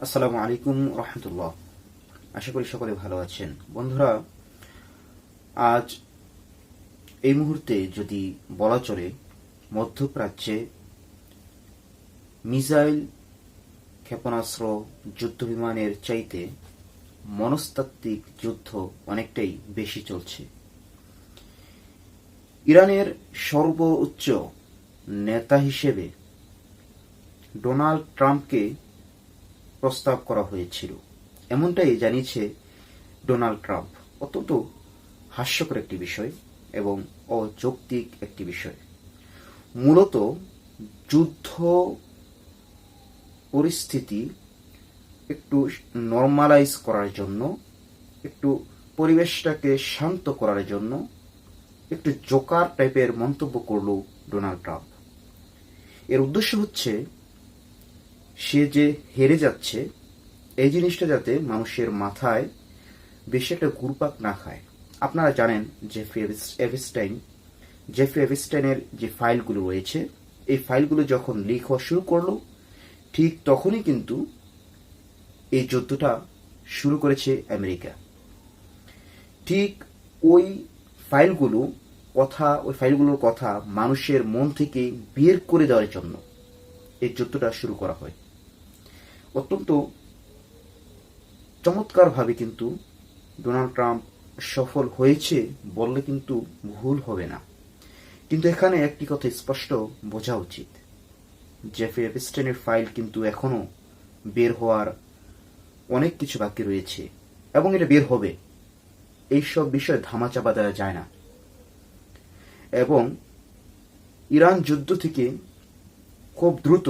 আসসালামু আলাইকুম রহমতুল্লাহ। আশা করি সকলে ভালো আছেন। বন্ধুরা, আজ এই মুহূর্তে যদি বলা চলে, মধ্যপ্রাচ্যে মিসাইল, ক্ষেপণাস্ত্র, যুদ্ধবিমানের চাইতে মনস্তাত্ত্বিক যুদ্ধ অনেকটাই বেশি চলছে। ইরানের সর্বোচ্চ নেতা হিসেবে ডোনাল্ড ট্রাম্পকে প্রস্তাব করা হয়েছিল, এমনটাই জানিয়েছে ডোনাল্ড ট্রাম্প। অত্যন্ত হাস্যকর একটি বিষয় এবং অযৌক্তিক একটি বিষয়। মূলত যুদ্ধ পরিস্থিতি একটু নর্মালাইজ করার জন্য, একটু পরিবেশটাকে শান্ত করার জন্য একটু জোকার টাইপের মন্তব্য করল ডোনাল্ড ট্রাম্প। এর উদ্দেশ্য হচ্ছে সে যে হেরে যাচ্ছে এই জিনিসটা যাতে মানুষের মাথায় বেশি একটা ঘুরপাক না খায়। আপনারা জানেন জেফ্রি এভস্টাইনের যে ফাইলগুলো রয়েছে, এই ফাইলগুলো যখন লিক হওয়া শুরু করলো, ঠিক তখনই কিন্তু এই যুদ্ধটা শুরু করেছে আমেরিকা। ঠিক ওই ফাইলগুলোর কথা মানুষের মন থেকে বের করে দেওয়ার জন্য এই যুদ্ধটা শুরু করা হয়। অত্যন্ত চমৎকারভাবে কিন্তু ডোনাল্ড ট্রাম্প সফল হয়েছে বললে কিন্তু ভুল হবে না। কিন্তু এখানে একটি কথা স্পষ্ট বোঝা উচিত, জেফ্রি এপস্টাইনের ফাইল কিন্তু এখনো বের হওয়ার অনেক কিছু বাকি রয়েছে এবং এটা বের হবে। এইসব বিষয়ে ধামাচাপা দেওয়া যায় না এবং ইরান যুদ্ধ থেকে খুব দ্রুত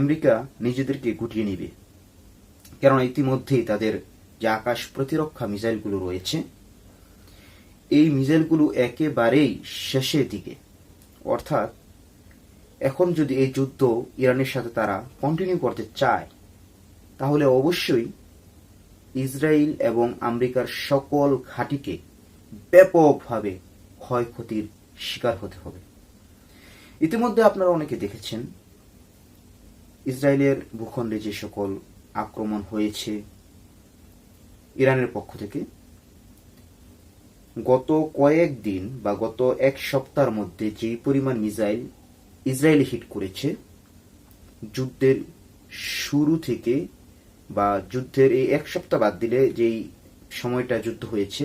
আমেরিকা নিজেদেরকে গুটিয়ে নিবে, কারণ ইতিমধ্যেই তাদের যে আকাশ প্রতিরক্ষা মিসাইলগুলো রয়েছে, এই মিসাইলগুলো একেবারেই শেষের দিকে। অর্থাৎ এখন যদি এই যুদ্ধ ইরানের সাথে তারা কন্টিনিউ করতে চায়, তাহলে অবশ্যই ইসরায়েল এবং আমেরিকার সকল ঘাঁটিকে ব্যাপকভাবে ক্ষয়ক্ষতির শিকার হতে হবে। ইতিমধ্যে আপনারা অনেকে দেখেছেন ইসরায়েলের ভূখণ্ডে যে সকল আক্রমণ হয়েছে ইরানের পক্ষ থেকে। গত কয়েকদিন বা গত এক সপ্তাহের মধ্যে যেই পরিমাণ মিসাইল ইসরায়েলে হিট করেছে, যুদ্ধের শুরু থেকে বা যুদ্ধের এই এক সপ্তাহ বাদ দিলে যেই সময়টা যুদ্ধ হয়েছে,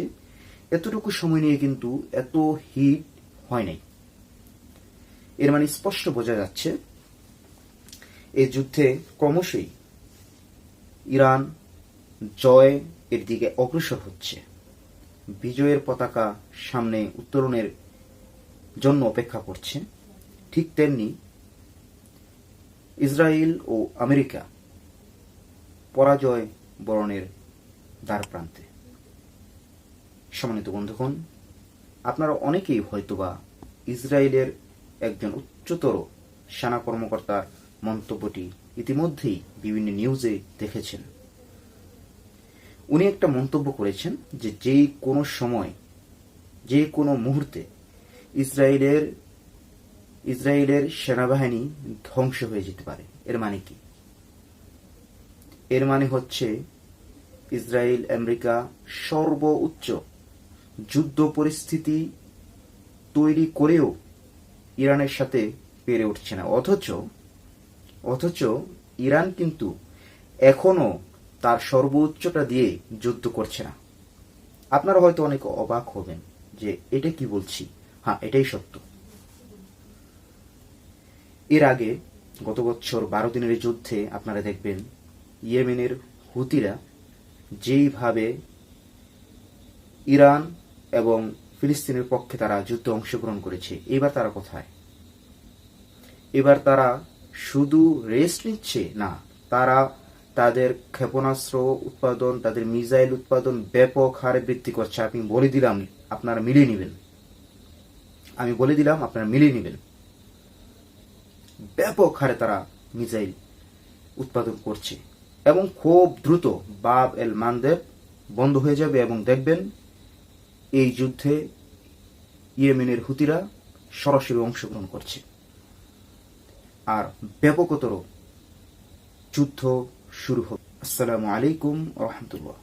এতটুকু সময় নিয়ে কিন্তু এত হিট হয় নাই। এর মানে স্পষ্ট বোঝা যাচ্ছে এই যুদ্ধে ক্রমশই ইরান জয় এর দিকে অগ্রসর হচ্ছে, বিজয়ের পতাকা সামনে উত্তোলনের জন্য অপেক্ষা করছে। ঠিক তেমনি ইসরায়েল ও আমেরিকা পরাজয় বরণের দ্বার প্রান্তে। সম্মানিত বন্ধুগণ, আপনারা অনেকেই হয়তোবা ইসরায়েলের একজন উচ্চতর সেনা কর্মকর্তার মন্তব্যটি ইতিমধ্যেই বিভিন্ন নিউজে দেখেছেন। উনি একটা মন্তব্য করেছেন যে যে কোনো সময়, যে কোনো মুহূর্তে ইসরায়েলের সেনাবাহিনী ধ্বংস হয়ে যেতে পারে। এর মানে কি? এর মানে হচ্ছে ইসরায়েল আমেরিকা সর্বোচ্চ যুদ্ধ পরিস্থিতি তৈরি করেও ইরানের সাথে পেরে উঠছে না। অথচ ইরান কিন্তু এখনো তার সর্বোচ্চটা দিয়ে যুদ্ধ করছে না। আপনারা হয়তো অনেক অবাক হবেন যে এটা কি বলছি। হ্যাঁ, এটাই সত্য। এর আগে গত বছর 12 দিনের যুদ্ধে আপনারা দেখবেন ইয়েমেনের হুতিরা যেইভাবে ইরান এবং ফিলিস্তিনের পক্ষে তারা যুদ্ধে অংশগ্রহণ করেছে, এবার তারা কোথায়? এবার তারা শুধু রেস্ট নিচ্ছে না, তারা তাদের ক্ষেপণাস্ত্র উৎপাদন, তাদের মিসাইল উৎপাদন ব্যাপক হারে বৃদ্ধি করছে। আমি বলে দিলাম, আপনারা মিলিয়ে নেবেন। ব্যাপক হারে তারা মিসাইল উৎপাদন করছে এবং খুব দ্রুত বাব এল মানদেব বন্ধ হয়ে যাবে এবং দেখবেন এই যুদ্ধে ইয়েমেনের হুতিরা সরাসরি অংশগ্রহণ করছে আর ব্যাপকতর যুদ্ধ শুরু হবে। আসসালামু আলাইকুম রহমতুল্লাহ।